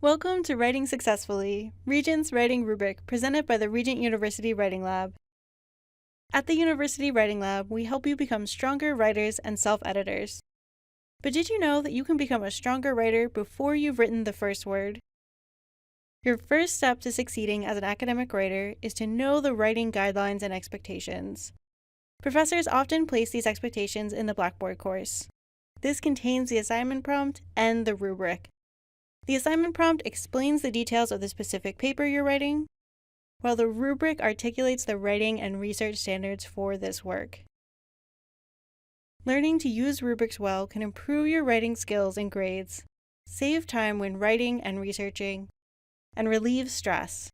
Welcome to Writing Successfully, Regent's Writing Rubric, presented by the Regent University Writing Lab. At the University Writing Lab, we help you become stronger writers and self-editors. But did you know that you can become a stronger writer before you've written the first word? Your first step to succeeding as an academic writer is to know the writing guidelines and expectations. Professors often place these expectations in the Blackboard course. This contains the assignment prompt and the rubric. The assignment prompt explains the details of the specific paper you're writing, while the rubric articulates the writing and research standards for this work. Learning to use rubrics well can improve your writing skills and grades, save time when writing and researching, and relieve stress.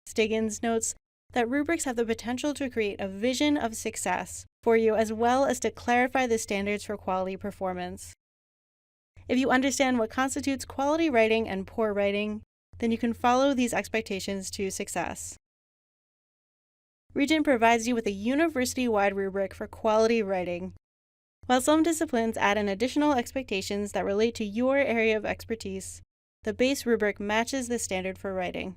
Stiggins notes that rubrics have the potential to create a vision of success for you as well as to clarify the standards for quality performance. If you understand what constitutes quality writing and poor writing, then you can follow these expectations to success. Regent provides you with a university-wide rubric for quality writing. While some disciplines add in additional expectations that relate to your area of expertise, the base rubric matches the standard for writing.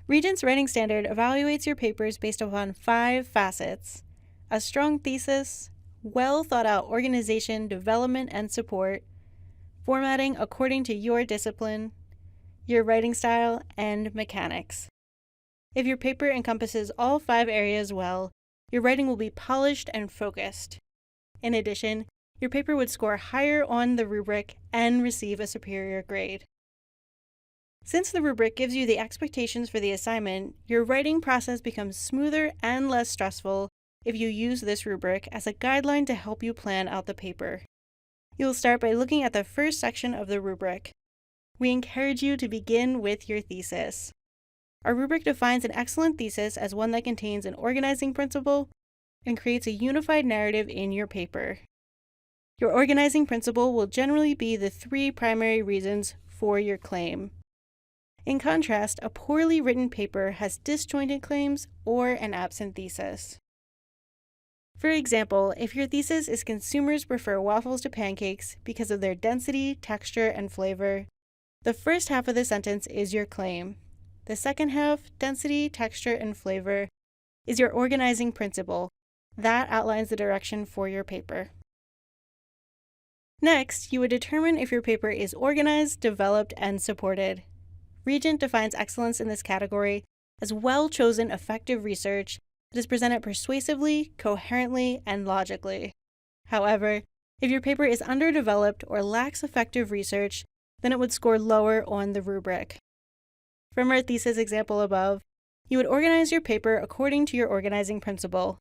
Regent's writing standard evaluates your papers based upon 5 facets: a strong thesis, well-thought-out organization, development, and support, formatting according to your discipline, your writing style, and mechanics. If your paper encompasses all 5 areas well, your writing will be polished and focused. In addition, your paper would score higher on the rubric and receive a superior grade. Since the rubric gives you the expectations for the assignment, your writing process becomes smoother and less stressful if you use this rubric as a guideline to help you plan out the paper. You'll start by looking at the first section of the rubric. We encourage you to begin with your thesis. Our rubric defines an excellent thesis as one that contains an organizing principle and creates a unified narrative in your paper. Your organizing principle will generally be the 3 primary reasons for your claim. In contrast, a poorly written paper has disjointed claims or an absent thesis. For example, if your thesis is consumers prefer waffles to pancakes because of their density, texture, and flavor, the first half of the sentence is your claim. The second half, density, texture, and flavor, is your organizing principle. That outlines the direction for your paper. Next, you would determine if your paper is organized, developed, and supported. Regent defines excellence in this category as well-chosen effective research that is presented persuasively, coherently, and logically. However, if your paper is underdeveloped or lacks effective research, then it would score lower on the rubric. From our thesis example above, you would organize your paper according to your organizing principle.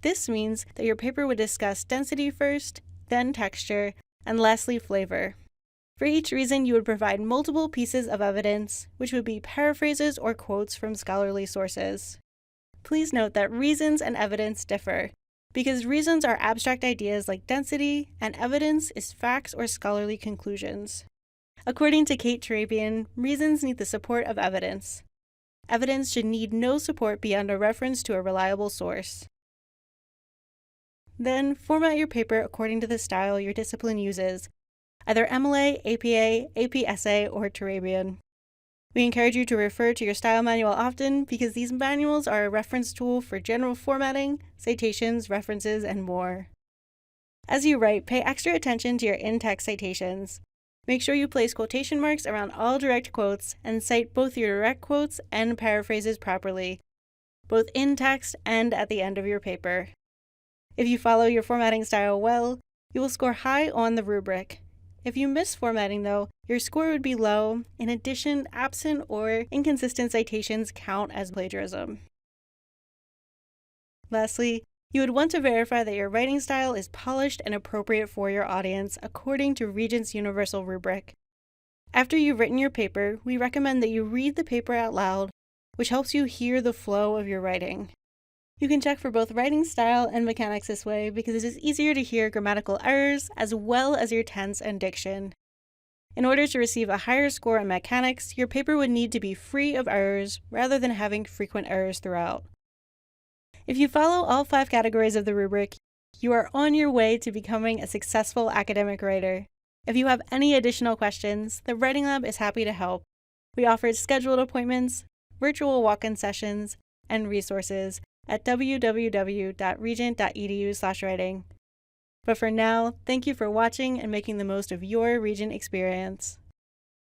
This means that your paper would discuss density first, then texture, and lastly flavor. For each reason, you would provide multiple pieces of evidence, which would be paraphrases or quotes from scholarly sources. Please note that reasons and evidence differ, because reasons are abstract ideas like density, and evidence is facts or scholarly conclusions. According to Kate Turabian, reasons need the support of evidence. Evidence should need no support beyond a reference to a reliable source. Then, format your paper according to the style your discipline uses, either MLA, APA, AP Essay, or Turabian. We encourage you to refer to your style manual often because these manuals are a reference tool for general formatting, citations, references, and more. As you write, pay extra attention to your in-text citations. Make sure you place quotation marks around all direct quotes and cite both your direct quotes and paraphrases properly, both in text and at the end of your paper. If you follow your formatting style well, you will score high on the rubric. If you miss formatting, though, your score would be low. In addition, absent or inconsistent citations count as plagiarism. Lastly, you would want to verify that your writing style is polished and appropriate for your audience according to Regent's Universal Rubric. After you've written your paper, we recommend that you read the paper out loud, which helps you hear the flow of your writing. You can check for both writing style and mechanics this way because it is easier to hear grammatical errors as well as your tense and diction. In order to receive a higher score on mechanics, your paper would need to be free of errors rather than having frequent errors throughout. If you follow all 5 categories of the rubric, you are on your way to becoming a successful academic writer. If you have any additional questions, the Writing Lab is happy to help. We offer scheduled appointments, virtual walk-in sessions, and resources at www.regent.edu/writing. But for now, thank you for watching and making the most of your Regent experience.